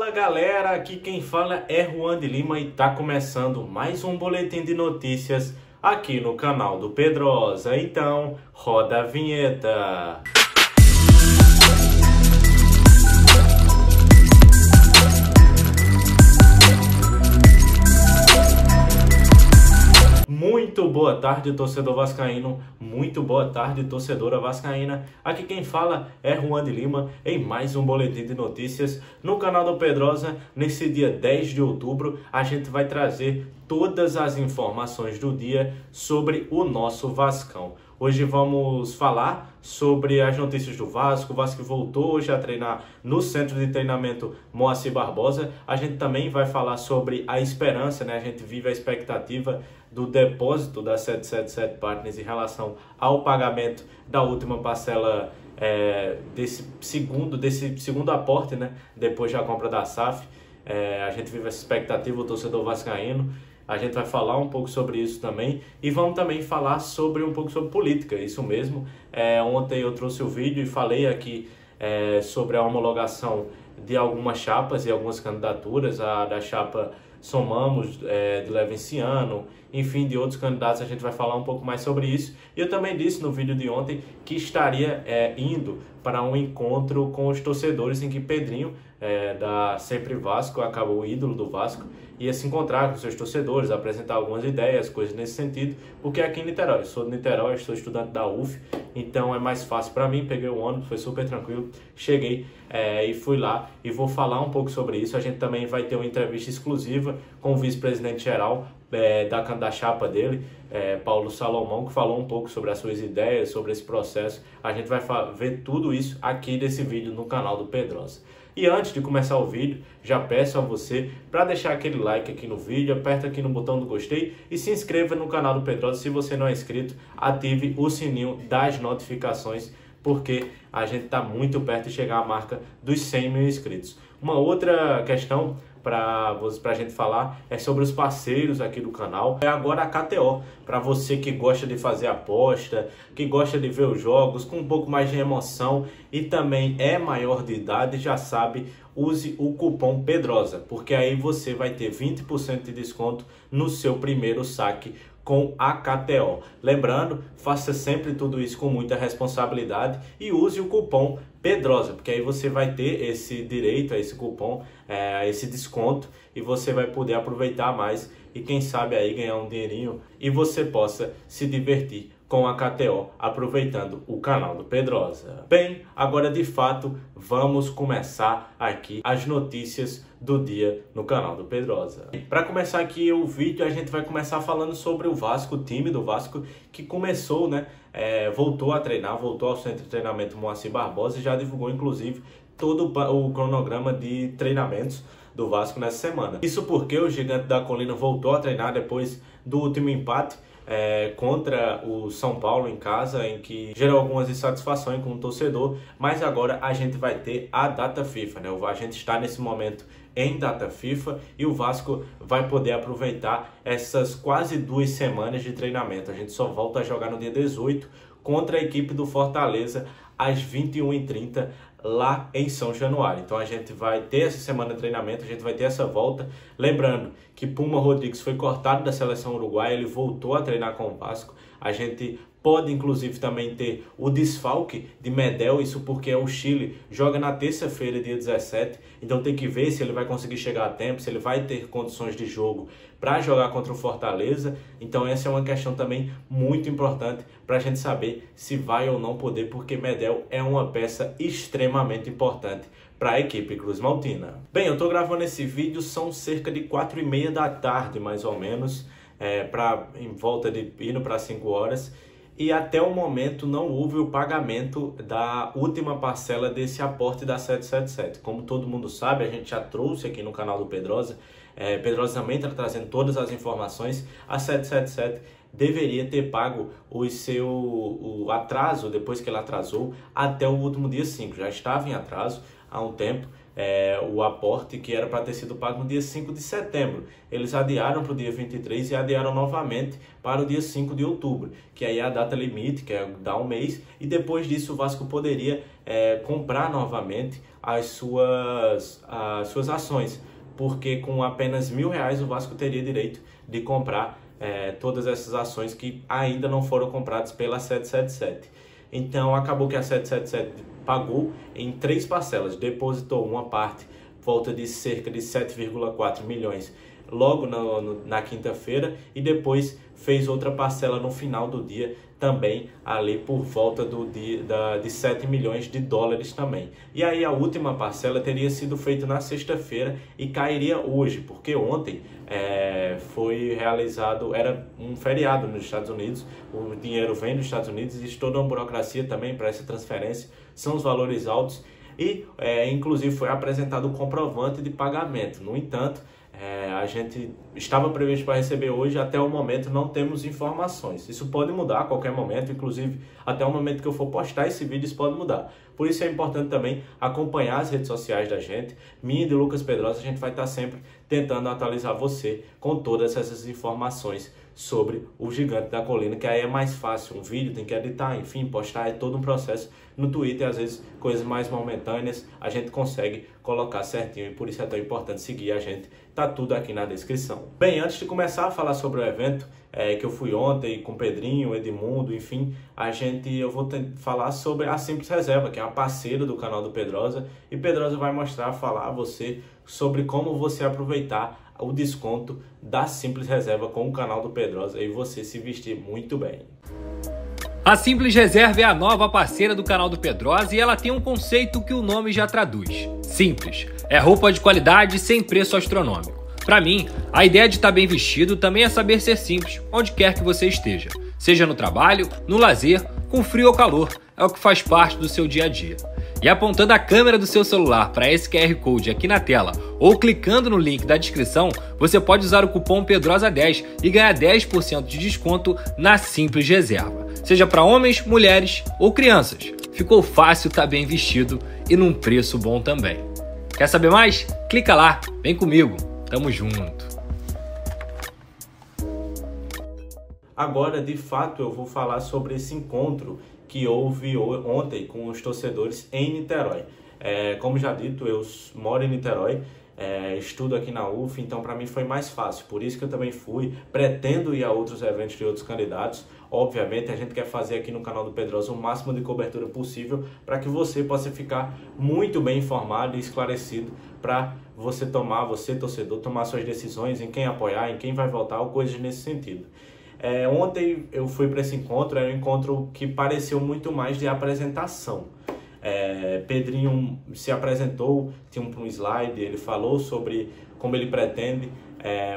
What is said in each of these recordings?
Fala galera, aqui quem fala é Juan de Lima e tá começando mais um boletim de notícias aqui no canal do Pedrosa. Então, roda a vinheta. Muito boa tarde, torcedor vascaíno. Muito boa tarde, torcedora vascaína. Aqui quem fala é Juan de Lima em mais um boletim de notícias no canal do Pedrosa. Nesse dia 10 de outubro, a gente vai trazer todas as informações do dia sobre o nosso Vascão. Hoje vamos falar sobre as notícias do Vasco. O Vasco voltou hoje a treinar no centro de treinamento Moacir Barbosa. A gente também vai falar sobre a esperança, né? A gente vive a expectativa do depósito da 777 Partners em relação ao pagamento da última parcela desse segundo aporte, né? Depois da compra da SAF. A gente vive essa expectativa, o torcedor vascaíno. A gente vai falar um pouco sobre isso também e vamos também falar um pouco sobre política, isso mesmo. Ontem eu trouxe o vídeo e falei aqui sobre a homologação de algumas chapas e algumas candidaturas, da chapa Somamos, de Levenciano, enfim, de outros candidatos. A gente vai falar um pouco mais sobre isso. E eu também disse no vídeo de ontem que estaria indo para um encontro com os torcedores em que Pedrinho, da Sempre Vasco, acabou o ídolo do Vasco, ia se encontrar com seus torcedores, apresentar algumas ideias, coisas nesse sentido, porque aqui em Niterói, eu sou de Niterói, sou estudante da UF, então é mais fácil para mim. Peguei o ônibus, foi super tranquilo, cheguei e fui lá e vou falar um pouco sobre isso. A gente também vai ter uma entrevista exclusiva com o vice-presidente geral da chapa dele, Paulo Salomão, que falou um pouco sobre as suas ideias, sobre esse processo. A gente vai ver tudo isso aqui nesse vídeo no canal do Pedrosa. E antes de começar o vídeo, já peço a você para deixar aquele like aqui no vídeo, aperta aqui no botão do gostei e se inscreva no canal do Pedrosa. Se você não é inscrito, ative o sininho das notificações, porque a gente está muito perto de chegar à marca dos 100 mil inscritos. Uma outra questão para a gente falar é sobre os parceiros aqui do canal. Agora a KTO, para você que gosta de fazer aposta, que gosta de ver os jogos com um pouco mais de emoção e também é maior de idade, já sabe, use o cupom Pedrosa, porque aí você vai ter 20% de desconto no seu primeiro saque com a KTO. Lembrando, faça sempre tudo isso com muita responsabilidade e use o cupom Pedrosa, porque aí você vai ter esse direito a esse cupom, a esse desconto, e você vai poder aproveitar mais e quem sabe aí ganhar um dinheirinho e você possa se divertir com a KTO, aproveitando o canal do Pedrosa. Bem, agora de fato, vamos começar aqui as notícias do dia no canal do Pedrosa. Para começar aqui o vídeo, a gente vai começar falando sobre o Vasco, o time do Vasco que começou, né? Voltou a treinar, voltou ao centro de treinamento Moacir Barbosa e já divulgou inclusive todo o cronograma de treinamentos do Vasco nessa semana. Isso porque o Gigante da Colina voltou a treinar depois do último empate contra o São Paulo em casa, em que gerou algumas insatisfações com o torcedor, mas agora a gente vai ter a data FIFA, né? A gente está nesse momento em data FIFA e o Vasco vai poder aproveitar essas quase 2 semanas de treinamento. A gente só volta a jogar no dia 18 contra a equipe do Fortaleza às 21h30 lá em São Januário. Então a gente vai ter essa semana de treinamento, a gente vai ter essa volta. Lembrando que Puma Rodrigues foi cortado da seleção uruguaia, ele voltou a treinar com o Vasco. A gente pode inclusive também ter o desfalque de Medel, isso porque o Chile joga na terça-feira, dia 17, então tem que ver se ele vai conseguir chegar a tempo, se ele vai ter condições de jogo para jogar contra o Fortaleza. Então essa é uma questão também muito importante para a gente saber se vai ou não poder, porque Medel é uma peça extremamente importante para a equipe Cruz Maltina. Bem, eu estou gravando esse vídeo, são cerca de 4h30 da tarde, mais ou menos, em volta de indo para 5 horas. E até o momento não houve o pagamento da última parcela desse aporte da 777. Como todo mundo sabe, a gente já trouxe aqui no canal do Pedrosa. Pedrosa também está trazendo todas as informações. A 777 deveria ter pago o atraso, depois que ela atrasou, até o último dia 5. Já estava em atraso há um tempo. o aporte que era para ter sido pago no dia 5 de setembro. Eles adiaram para o dia 23 e adiaram novamente para o dia 5 de outubro, que aí é a data limite, que é dar um mês, e depois disso o Vasco poderia comprar novamente as suas ações, porque com apenas R$1.000 o Vasco teria direito de comprar todas essas ações que ainda não foram compradas pela 777. Então acabou que a 777 pagou em 3 parcelas, depositou uma parte, volta de cerca de 7,4 milhões logo na quinta-feira, e depois fez outra parcela no final do dia, também ali por volta de 7 milhões de dólares também. E aí a última parcela teria sido feita na sexta-feira e cairia hoje, porque ontem foi realizado, era um feriado nos Estados Unidos, o dinheiro vem dos Estados Unidos, existe toda uma burocracia também para essa transferência, são os valores altos e inclusive foi apresentado o comprovante de pagamento. No entanto, a gente estava previsto para receber hoje, até o momento não temos informações. Isso pode mudar a qualquer momento, inclusive até o momento que eu for postar esse vídeo isso pode mudar. Por isso é importante também acompanhar as redes sociais da gente, minha e de Lucas Pedrosa. A gente vai estar sempre tentando atualizar você com todas essas informações sobre o Gigante da Colina, que aí é mais fácil, um vídeo tem que editar, enfim, postar, é todo um processo. No Twitter, às vezes, coisas mais momentâneas, a gente consegue colocar certinho e por isso é tão importante seguir a gente, tá tudo aqui na descrição. Bem, antes de começar a falar sobre o evento, que eu fui ontem com o Pedrinho, Edmundo, enfim, eu vou falar sobre a Simples Reserva, que é uma parceira do canal do Pedrosa, e Pedrosa vai falar a você sobre como você aproveitar o desconto da Simples Reserva com o canal do Pedrosa e você se vestir muito bem. A Simples Reserva é a nova parceira do canal do Pedrosa e ela tem um conceito que o nome já traduz. Simples. É roupa de qualidade sem preço astronômico. Para mim, a ideia de estar bem vestido também é saber ser simples, onde quer que você esteja. Seja no trabalho, no lazer, com frio ou calor, é o que faz parte do seu dia a dia. E apontando a câmera do seu celular para esse QR Code aqui na tela ou clicando no link da descrição, você pode usar o cupom PEDROSA10 e ganhar 10% de desconto na Simples Reserva. Seja para homens, mulheres ou crianças. Ficou fácil estar bem vestido e num preço bom também. Quer saber mais? Clica lá, vem comigo, tamo junto. Agora, de fato, eu vou falar sobre esse encontro que houve ontem com os torcedores em Niterói. Como já dito, eu moro em Niterói, estudo aqui na UF, então para mim foi mais fácil, por isso que eu também fui, pretendo ir a outros eventos de outros candidatos. Obviamente a gente quer fazer aqui no canal do Pedrosa o máximo de cobertura possível para que você possa ficar muito bem informado e esclarecido para você torcedor, tomar suas decisões em quem apoiar, em quem vai votar ou coisas nesse sentido. Ontem eu fui para esse encontro, era um encontro que pareceu muito mais de apresentação. Pedrinho se apresentou, tinha um slide, ele falou sobre como ele pretende,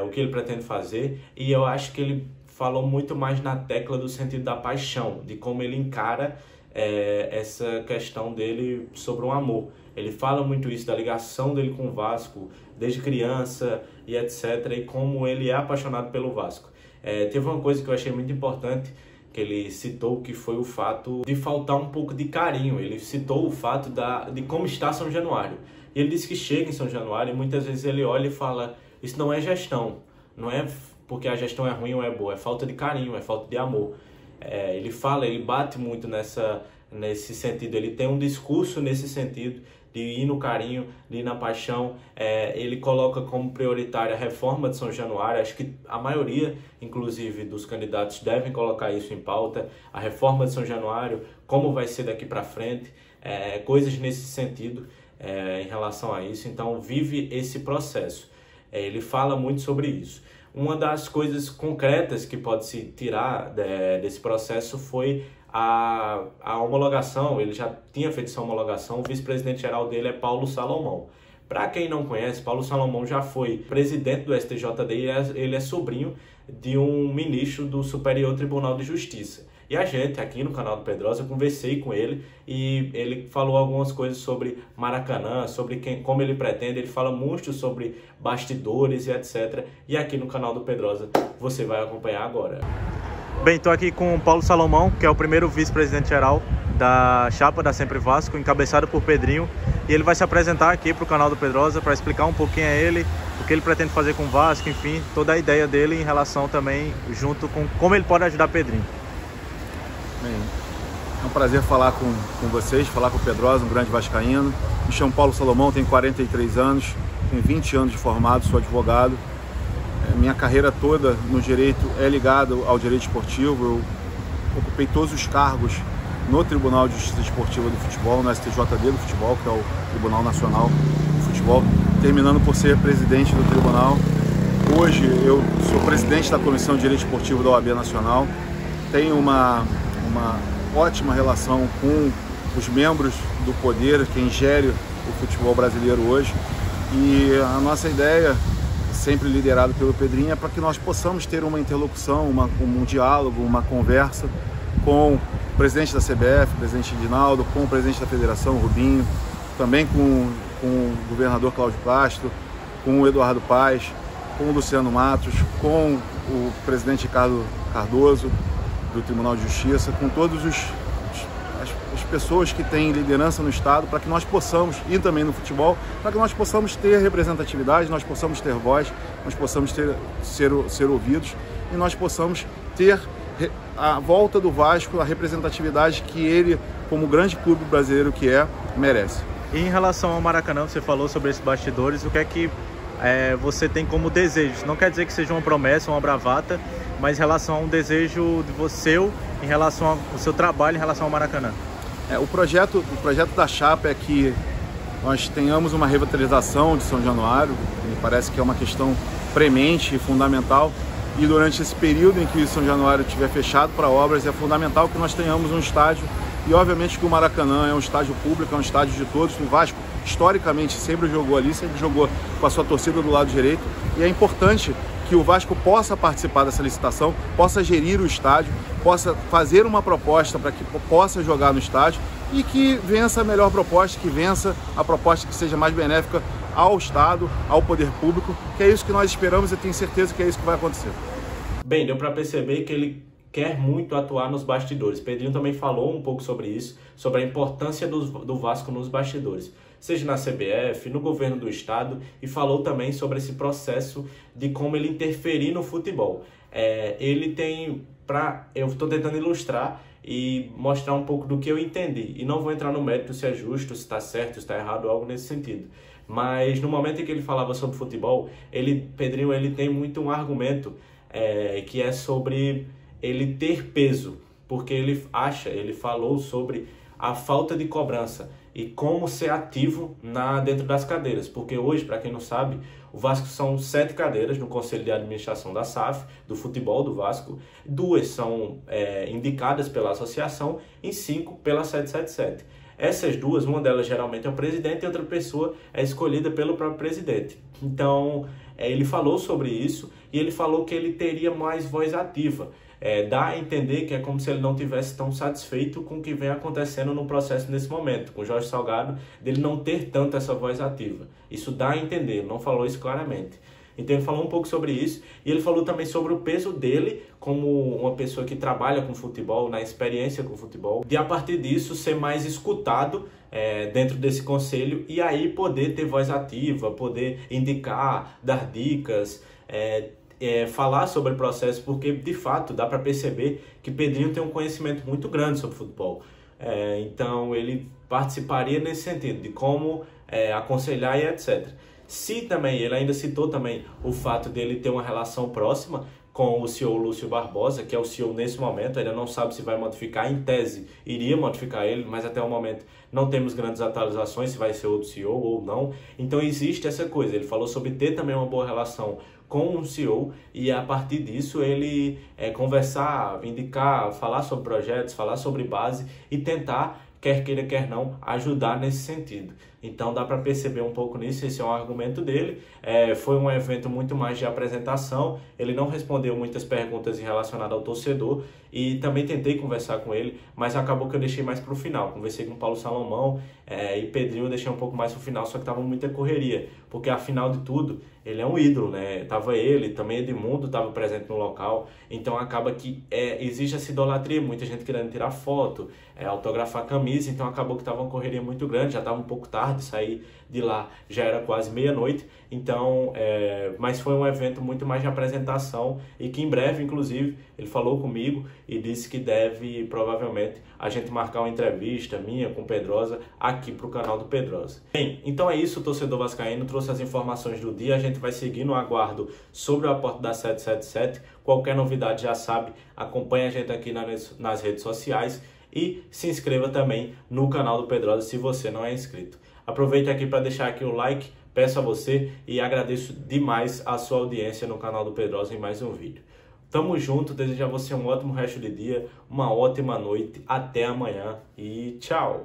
o que ele pretende fazer, e eu acho que ele falou muito mais na tecla do sentido da paixão, de como ele encara essa questão dele sobre o amor. Ele fala muito isso, da ligação dele com o Vasco, desde criança e etc, e como ele é apaixonado pelo Vasco. Teve uma coisa que eu achei muito importante, que ele citou, que foi o fato de faltar um pouco de carinho. Ele citou o fato de como está São Januário. E ele disse que chega em São Januário e muitas vezes ele olha e fala, isso não é gestão, não é porque a gestão é ruim ou é boa, é falta de carinho, é falta de amor. Ele bate muito nesse sentido, ele tem um discurso nesse sentido, de ir no carinho, de ir na paixão. Ele coloca como prioritária a reforma de São Januário. Acho que a maioria, inclusive, dos candidatos devem colocar isso em pauta. A reforma de São Januário, como vai ser daqui para frente, coisas nesse sentido em relação a isso. Então, vive esse processo. Ele fala muito sobre isso. Uma das coisas concretas que pode se tirar desse processo foi a homologação. Ele já tinha feito essa homologação, o vice-presidente geral dele é Paulo Salomão. Para quem não conhece, Paulo Salomão já foi presidente do STJD e ele é sobrinho de um ministro do Superior Tribunal de Justiça. E a gente, aqui no canal do Pedrosa, eu conversei com ele e ele falou algumas coisas sobre Maracanã, sobre como ele pretende, ele fala muito sobre bastidores e etc. E aqui no canal do Pedrosa você vai acompanhar agora. Bem, estou aqui com o Paulo Salomão, que é o primeiro vice-presidente geral da chapa da Sempre Vasco, encabeçado por Pedrinho, e ele vai se apresentar aqui para o canal do Pedrosa para explicar um pouquinho a ele, o que ele pretende fazer com o Vasco, enfim, toda a ideia dele em relação também, junto com como ele pode ajudar Pedrinho. Bem, é um prazer falar com vocês, falar com o Pedrosa, um grande vascaíno. Me chamo Paulo Salomão, tenho 43 anos, tenho 20 anos de formado, sou advogado. Minha carreira toda no direito é ligada ao direito esportivo. Eu ocupei todos os cargos no Tribunal de Justiça Esportiva do Futebol, no STJD do Futebol, que é o Tribunal Nacional do Futebol, terminando por ser presidente do tribunal. Hoje eu sou presidente da Comissão de Direito Esportivo da OAB Nacional. Tenho uma ótima relação com os membros do poder, quem gere o futebol brasileiro hoje. E a nossa ideia, sempre liderado pelo Pedrinho, é para que nós possamos ter uma interlocução, um diálogo, uma conversa com o presidente da CBF, o presidente Edinaldo, com o presidente da Federação, Rubinho, também com o governador Cláudio Castro, com o Eduardo Paes, com o Luciano Matos, com o presidente Ricardo Cardoso, do Tribunal de Justiça, com todas as pessoas que têm liderança no Estado, para que nós possamos, e também no futebol, para que nós possamos ter representatividade, nós possamos ter voz, nós possamos ser ouvidos e nós possamos ter a volta do Vasco, a representatividade que ele, como grande clube brasileiro que é, merece. E em relação ao Maracanã, você falou sobre esses bastidores, o que é que você tem como desejo? Não quer dizer que seja uma promessa, uma bravata, mas em relação a um desejo seu, em relação ao seu trabalho em relação ao Maracanã. O projeto da chapa é que nós tenhamos uma revitalização de São Januário. Me parece que é uma questão premente e fundamental. E durante esse período em que São Januário estiver fechado para obras, é fundamental que nós tenhamos um estádio. E obviamente que o Maracanã é um estádio público, é um estádio de todos. O Vasco, historicamente, sempre jogou ali, sempre jogou com a sua torcida do lado direito. E é importante que o Vasco possa participar dessa licitação, possa gerir o estádio, possa fazer uma proposta para que possa jogar no estádio e que vença a melhor proposta, que vença a proposta que seja mais benéfica ao Estado, ao poder público, que é isso que nós esperamos e tenho certeza que é isso que vai acontecer. Bem, deu para perceber que ele quer muito atuar nos bastidores. Pedrinho também falou um pouco sobre isso, sobre a importância do Vasco nos bastidores, seja na CBF, no governo do estado, e falou também sobre esse processo de como ele interferir no futebol. Ele tem, eu estou tentando ilustrar e mostrar um pouco do que eu entendi, e não vou entrar no mérito se é justo, se está certo, se está errado, algo nesse sentido. Mas no momento em que ele falava sobre futebol, Pedrinho ele tem muito um argumento que é sobre ele ter peso, porque ele falou sobre a falta de cobrança e como ser ativo dentro das cadeiras, porque hoje, para quem não sabe, o Vasco são 7 cadeiras no Conselho de Administração da SAF, do futebol do Vasco, 2 são indicadas pela associação e 5 pela 777. Essas 2, uma delas geralmente é o presidente e outra pessoa é escolhida pelo próprio presidente. Então, ele falou sobre isso e ele falou que ele teria mais voz ativa. Dá a entender que é como se ele não tivesse tão satisfeito com o que vem acontecendo no processo nesse momento, com o Jorge Salgado, dele não ter tanto essa voz ativa. Isso dá a entender, ele não falou isso claramente. Então ele falou um pouco sobre isso e ele falou também sobre o peso dele como uma pessoa que trabalha com futebol, na experiência com futebol, de a partir disso ser mais escutado dentro desse conselho e aí poder ter voz ativa, poder indicar, dar dicas, falar sobre o processo, porque de fato dá para perceber que Pedrinho tem um conhecimento muito grande sobre futebol. Então ele participaria nesse sentido, de como aconselhar e etc. Ele ainda citou também o fato dele ter uma relação próxima com o CEO Lúcio Barbosa, que é o CEO nesse momento, ainda não sabe se vai modificar, em tese iria modificar ele, mas até o momento não temos grandes atualizações se vai ser outro CEO ou não. Então existe essa coisa, ele falou sobre ter também uma boa relação com o CEO e a partir disso ele conversar, indicar, falar sobre projetos, falar sobre base e tentar, quer queira, quer não, ajudar nesse sentido. Então dá para perceber um pouco nisso, esse é um argumento dele. Foi um evento muito mais de apresentação, ele não respondeu muitas perguntas relacionadas ao torcedor e também tentei conversar com ele, mas acabou que eu deixei mais para o final. Conversei com o Paulo Salomão e Pedrinho, eu deixei um pouco mais para o final, só que tava muita correria, porque afinal de tudo, ele é um ídolo, né? Tava ele, também Edmundo estava presente no local, então acaba que existe essa idolatria, muita gente querendo tirar foto, autografar camisa, então acabou que tava uma correria muito grande, já estava um pouco tarde, saí de lá, já era quase meia-noite, então, mas foi um evento muito mais de apresentação e que em breve, inclusive, ele falou comigo e disse que deve, provavelmente, a gente marcar uma entrevista minha com o Pedrosa aqui para o canal do Pedrosa. Bem, então é isso, torcedor vascaíno, trouxe as informações do dia, a gente vai seguir no aguardo sobre o aporte da 777, qualquer novidade já sabe, acompanha a gente aqui nas redes sociais e se inscreva também no canal do Pedrosa se você não é inscrito. Aproveite aqui para deixar aqui o like, peço a você e agradeço demais a sua audiência no canal do Pedrosa em mais um vídeo. Tamo junto, desejo a você um ótimo resto de dia, uma ótima noite, até amanhã e tchau!